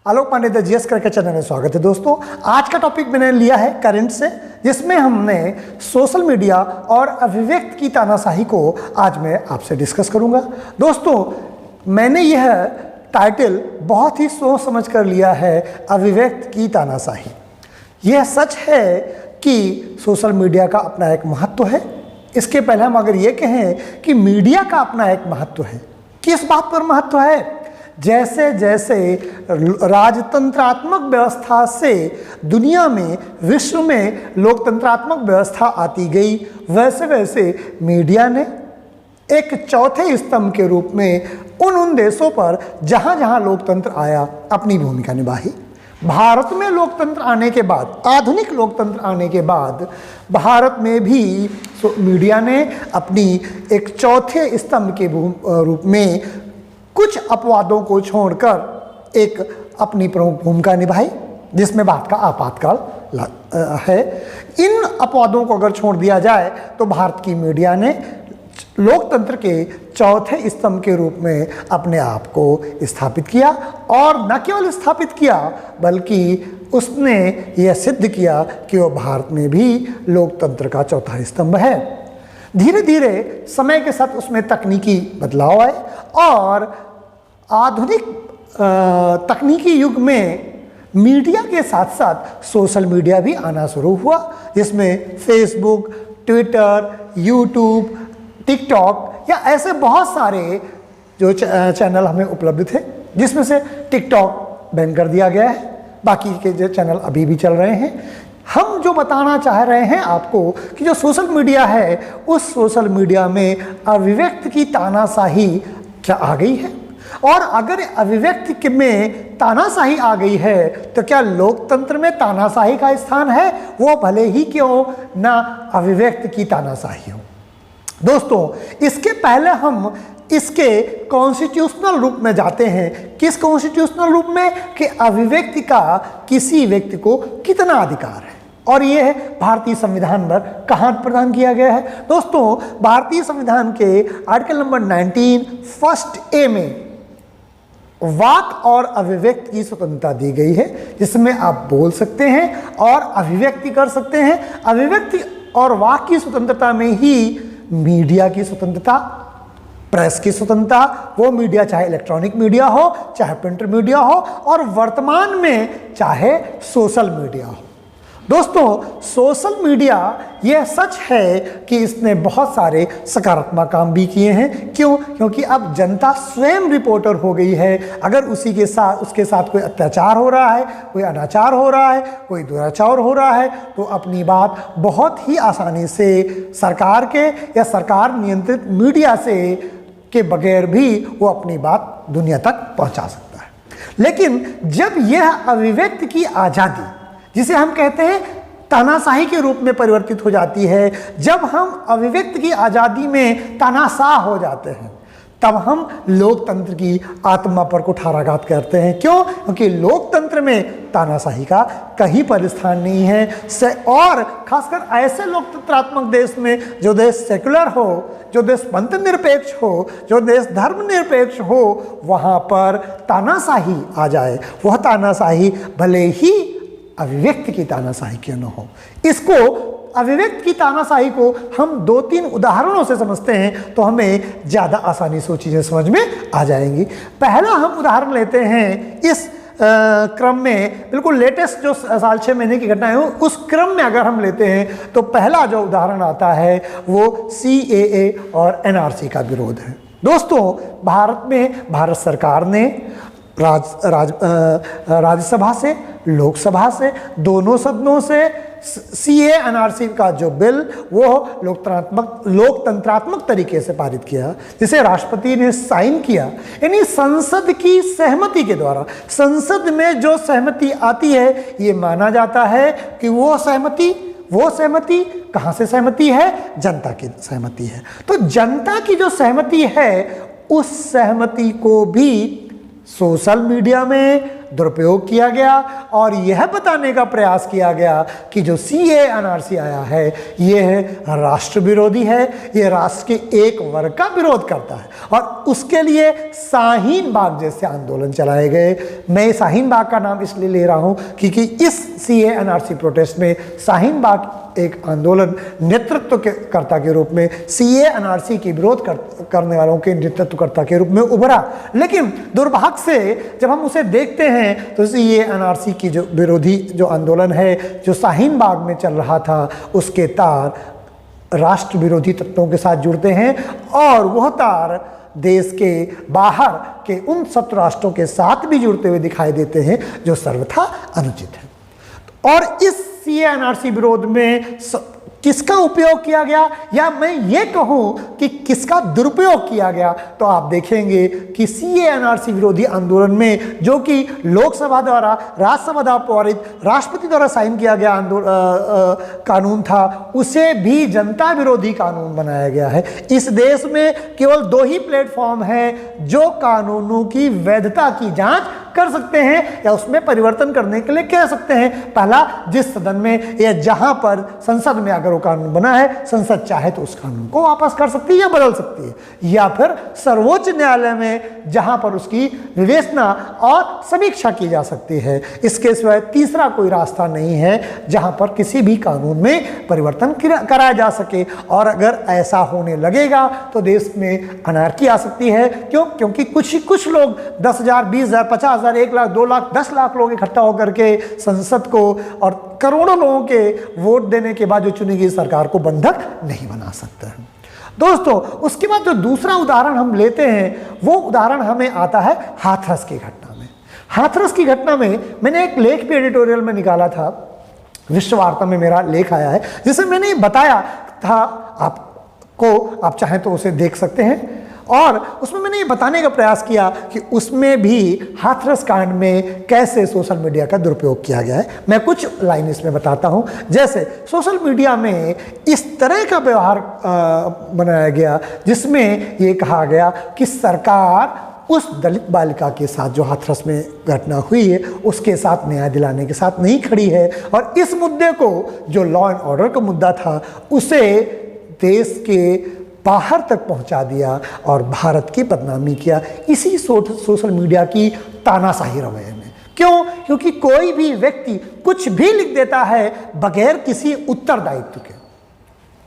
Alok Pandey the GS करके channel में स्वागत है दोस्तों। आज का टॉपिक मैंने लिया है करंट से, जिसमें हमने सोशल मीडिया और अभिव्यक्त की तानाशाही को आज मैं आपसे डिस्कस करूंगा। दोस्तों, मैंने यह टाइटल बहुत ही सोच समझ कर लिया है, अभिव्यक्त की तानाशाही। यह सच है कि सोशल मीडिया का अपना एक महत्व है। इसके पहले हम अगर ये कहें कि मीडिया का अपना एक महत्व है, किस बात पर महत्व है? जैसे जैसे राजतंत्रात्मक व्यवस्था से दुनिया में, विश्व में लोकतंत्रात्मक व्यवस्था आती गई, वैसे वैसे मीडिया ने एक चौथे स्तंभ के रूप में उन देशों पर जहाँ जहाँ लोकतंत्र आया अपनी भूमिका निभाई। भारत में लोकतंत्र आने के बाद, आधुनिक लोकतंत्र आने के बाद भारत में भी मीडिया ने अपनी एक चौथे स्तंभ के रूप में कुछ अपवादों को छोड़कर एक अपनी प्रमुख भूमिका निभाई, जिसमें भारत का आपातकाल है। इन अपवादों को अगर छोड़ दिया जाए तो भारत की मीडिया ने लोकतंत्र के चौथे स्तंभ के रूप में अपने आप को स्थापित किया, और न केवल स्थापित किया बल्कि उसने यह सिद्ध किया कि वह भारत में भी लोकतंत्र का चौथा स्तंभ है। धीरे धीरे समय के साथ उसमें तकनीकी बदलाव आए और आधुनिक तकनीकी युग में मीडिया के साथ साथ सोशल मीडिया भी आना शुरू हुआ, जिसमें फेसबुक, ट्विटर, यूट्यूब, टिकटॉक या ऐसे बहुत सारे जो चैनल हमें उपलब्ध थे, जिसमें से टिकटॉक बैन कर दिया गया है। बाकी के जो चैनल अभी भी चल रहे हैं। हम जो बताना चाह रहे हैं आपको कि जो सोशल मीडिया है, उस सोशल मीडिया में अभिव्यक्त की तानाशाही क्या आ गई है, और अगर अभिव्यक्ति में तानाशाही आ गई है तो क्या लोकतंत्र में तानाशाही का स्थान है? वो भले ही क्यों ना अभिव्यक्त की तानाशाही हो। दोस्तों, इसके पहले हम इसके कॉन्स्टिट्यूशनल रूप में जाते हैं। किस कॉन्स्टिट्यूशनल रूप में? कि अभिव्यक्ति का किसी व्यक्ति को कितना अधिकार है, और ये है भारतीय संविधान पर कहाँ प्रदान किया गया है। दोस्तों, भारतीय संविधान के आर्टिकल नंबर 19 फर्स्ट ए में वाक और अभिव्यक्ति की स्वतंत्रता दी गई है, जिसमें आप बोल सकते हैं और अभिव्यक्ति कर सकते हैं। अभिव्यक्ति और वाक की स्वतंत्रता में ही मीडिया की स्वतंत्रता, प्रेस की स्वतंत्रता, वो मीडिया चाहे इलेक्ट्रॉनिक मीडिया हो, चाहे प्रिंट मीडिया हो, और वर्तमान में चाहे सोशल मीडिया हो। दोस्तों, सोशल मीडिया यह सच है कि इसने बहुत सारे सकारात्मक काम भी किए हैं। क्यों? क्योंकि अब जनता स्वयं रिपोर्टर हो गई है। अगर उसके साथ कोई अत्याचार हो रहा है, कोई अनाचार हो रहा है, कोई दुराचार हो रहा है, तो अपनी बात बहुत ही आसानी से सरकार के या सरकार नियंत्रित मीडिया से के बगैर भी वो अपनी बात दुनिया तक पहुंचा सकता है। लेकिन जब यह अभिव्यक्ति की आज़ादी, जिसे हम कहते हैं तानाशाही के रूप में परिवर्तित हो जाती है, जब हम अभिव्यक्ति की आज़ादी में तानाशाह हो जाते हैं, तब हम लोकतंत्र की आत्मा पर कुठाराघात करते हैं। क्यों? क्योंकि लोकतंत्र में तानाशाही का कहीं पर स्थान नहीं है। और खासकर ऐसे लोकतंत्रात्मक देश में, जो देश सेकुलर हो, जो देश पंथ निरपेक्ष हो, जो देश धर्म निरपेक्ष हो, वहाँ पर तानाशाही आ जाए, वह तानाशाही भले ही अभिव्यक्ति की तानाशाही क्यों न हो। इसको, अभिव्यक्ति की तानाशाही को हम 2-3 उदाहरणों से समझते हैं तो हमें ज़्यादा आसानी से चीज़ें समझ में आ जाएंगी। पहला हम उदाहरण लेते हैं इस क्रम में, बिल्कुल लेटेस्ट जो साल 6 महीने की घटनाएं हो, उस क्रम में अगर हम लेते हैं तो पहला जो उदाहरण आता है वो CAA और NRC का विरोध है। दोस्तों, भारत में भारत सरकार ने राज्यसभा से, लोकसभा से, दोनों सदनों से CAA NRC का जो बिल वो लोकतंत्रात्मक तरीके से पारित किया, जिसे राष्ट्रपति ने साइन किया। यानी संसद की सहमति के द्वारा, संसद में जो सहमति आती है, ये माना जाता है कि वो सहमति कहाँ से सहमति है? जनता की सहमति है। तो जनता की जो सहमति है, उस सहमति को भी सोशल मीडिया में दुरुपयोग किया गया और यह बताने का प्रयास किया गया कि जो सीए एनआरसी आया है यह राष्ट्र विरोधी है, यह राष्ट्र के एक वर्ग का विरोध करता है और उसके लिए शाहीन बाग जैसे आंदोलन चलाए गए। मैं शाहीन बाग का नाम इसलिए ले रहा हूं क्योंकि इस सीए एनआरसी प्रोटेस्ट में शाहीन बाग एक आंदोलन नेतृत्व के कर्ता के रूप में, सीए एनआरसी की विरोध करने वालों के नेतृत्वकर्ता के रूप में उभरा। लेकिन दुर्भाग्य से जब हम उसे देखते हैं तो सीए एनआरसी की जो विरोधी जो आंदोलन है जो शाहीन बाग में चल रहा था उसके तार राष्ट्र विरोधी तत्वों के साथ जुड़ते हैं और वह तार देश के बाहर के उन शत्रु राष्ट्रों के साथ भी जुड़ते हुए दिखाई देते हैं जो सर्वथा अनुचित है। और इस सीए एनआरसी विरोध में किसका उपयोग किया गया या मैं ये कहूं कि किसका दुरुपयोग किया गया, तो आप देखेंगे कि सीए एनआरसी विरोधी आंदोलन में जो कि लोकसभा द्वारा, राज्यसभा द्वारा पारित, राष्ट्रपति द्वारा साइन किया गया कानून था, उसे भी जनता विरोधी कानून बनाया गया है। इस देश में केवल 2 ही प्लेटफॉर्म हैं जो कानूनों की वैधता की जांच कर सकते हैं या उसमें परिवर्तन करने के लिए कह सकते हैं। पहला, जिस सदन में या जहां पर संसद में अगर वो कानून बना है, संसद चाहे तो उस कानून को वापस कर सकती है या बदल सकती है, या फिर सर्वोच्च न्यायालय में जहां पर उसकी विवेचना और समीक्षा की जा सकती है। इसके सिवाय तीसरा कोई रास्ता नहीं है जहां पर किसी भी कानून में परिवर्तन कराया जा सके। और अगर ऐसा होने लगेगा तो देश में अनार्की आ सकती है। क्यों? क्योंकि कुछ लोग 10,000, 20,000, 50,000, 1 लाख, 2 लाख, 10 लाख लोग इकट्ठा होकर के संसद को और करोड़ों लोगों के वोट देने के बाद जो चुनी गई सरकार को बंधक नहीं बना सकता है। दोस्तों, उसके बाद जो दूसरा उदाहरण हम लेते हैं वो उदाहरण हमें आता है हाथरस की घटना में। हाथरस की घटना में मैंने एक लेख भी एडिटोरियल में निकाला था, विश्व वार्ता में मेरा लेख आया है, जिसे मैंने बताया था आपको, आप चाहें तो उसे देख सकते हैं। और उसमें मैंने ये बताने का प्रयास किया कि उसमें भी हाथरस कांड में कैसे सोशल मीडिया का दुरुपयोग किया गया है। मैं कुछ लाइन इसमें बताता हूं। जैसे सोशल मीडिया में इस तरह का व्यवहार बनाया गया जिसमें ये कहा गया कि सरकार उस दलित बालिका के साथ जो हाथरस में घटना हुई है उसके साथ न्याय दिलाने के साथ नहीं खड़ी है और इस मुद्दे को, जो लॉ एंड ऑर्डर का मुद्दा था, उसे देश के बाहर तक पहुंचा दिया और भारत की बदनामी किया इसी सोशल मीडिया की तानाशाही रवैये में। क्यों? क्योंकि कोई भी व्यक्ति कुछ भी लिख देता है बगैर किसी उत्तरदायित्व के।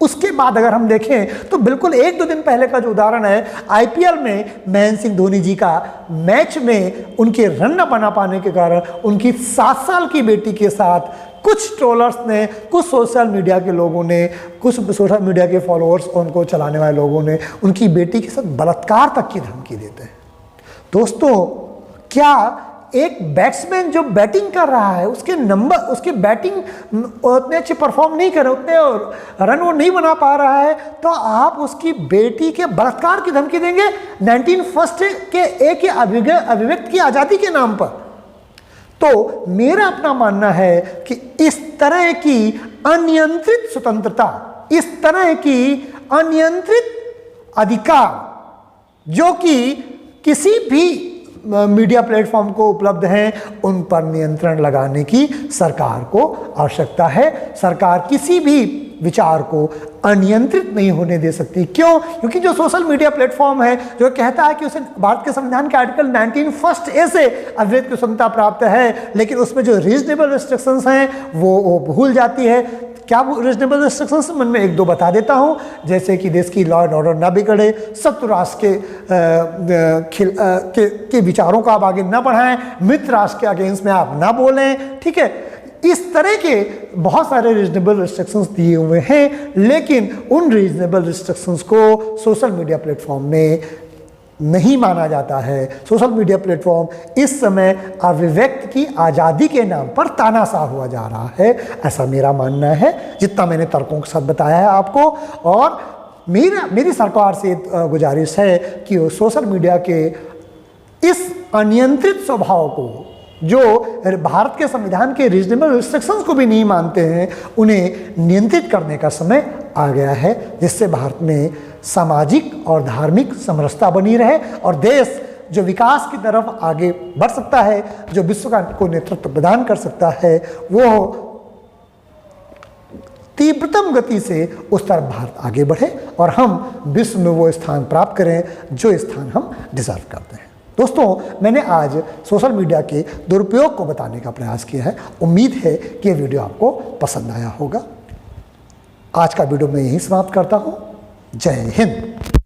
उसके बाद अगर हम देखें तो बिल्कुल 1-2 दिन पहले का जो उदाहरण है, आईपीएल में महेंद्र सिंह धोनी जी का मैच में उनके रन न बना पाने के कारण उनकी 7 साल की बेटी के साथ कुछ ट्रोलर्स ने, कुछ सोशल मीडिया के लोगों ने, कुछ सोशल मीडिया के फॉलोअर्स, उनको चलाने वाले लोगों ने उनकी बेटी के साथ बलात्कार तक की धमकी देते हैं। दोस्तों, क्या एक बैट्समैन जो बैटिंग कर रहा है उसके बैटिंग उतने अच्छे परफॉर्म नहीं कर रहे, उतने रन वो नहीं बना पा रहा है, तो आप उसकी बेटी के बलात्कार की धमकी देंगे 19 के एक अभिव्यक्ति की आज़ादी के नाम पर? तो मेरा अपना मानना है कि इस तरह की अनियंत्रित स्वतंत्रता, इस तरह की अनियंत्रित अधिकार जो कि किसी भी मीडिया प्लेटफॉर्म को उपलब्ध हैं, उन पर नियंत्रण लगाने की सरकार को आवश्यकता है। सरकार किसी भी विचार को अनियंत्रित नहीं होने दे सकती। क्यों? क्योंकि जो सोशल मीडिया प्लेटफॉर्म है जो कहता है कि उसे भारत के संविधान के आर्टिकल 19(1) से अभिव्यक्ति की स्वतंत्रता प्राप्त है, लेकिन उसमें जो रीजनेबल रिस्ट्रिक्शंस हैं वो भूल जाती है। क्या वो रीजनेबल रिस्ट्रिक्शंस मन में 1-2 बता देता हूँ, जैसे कि देश की लॉ एंड ऑर्डर ना बिगड़े, शत्रु राष्ट्र के विचारों को आप आगे ना बढ़ाएं, मित्र राष्ट्र के अगेंस्ट में आप ना बोलें, ठीक है। इस तरह के बहुत सारे रीजनेबल रिस्ट्रिक्शंस दिए हुए हैं, लेकिन उन रीजनेबल रिस्ट्रिक्शंस को सोशल मीडिया प्लेटफॉर्म में नहीं माना जाता है। सोशल मीडिया प्लेटफॉर्म इस समय अभिव्यक्ति की आज़ादी के नाम पर तानाशाह हुआ जा रहा है, ऐसा मेरा मानना है, जितना मैंने तर्कों के साथ बताया है आपको। और मेरी सरकार से गुजारिश है कि वो सोशल मीडिया के इस अनियंत्रित स्वभाव को, जो भारत के संविधान के रीजनेबल रिस्ट्रिक्शंस को भी नहीं मानते हैं, उन्हें नियंत्रित करने का समय आ गया है, जिससे भारत में सामाजिक और धार्मिक समरसता बनी रहे और देश जो विकास की तरफ आगे बढ़ सकता है, जो विश्व को नेतृत्व प्रदान कर सकता है, वो तीव्रतम गति से उस तरफ भारत आगे बढ़े और हम विश्व में वो स्थान प्राप्त करें जो स्थान हम डिजर्व करते हैं। दोस्तों, मैंने आज सोशल मीडिया के दुरुपयोग को बताने का प्रयास किया है। उम्मीद है कि ये वीडियो आपको पसंद आया होगा। आज का वीडियो मैं यहीं समाप्त करता हूँ। जय हिंद।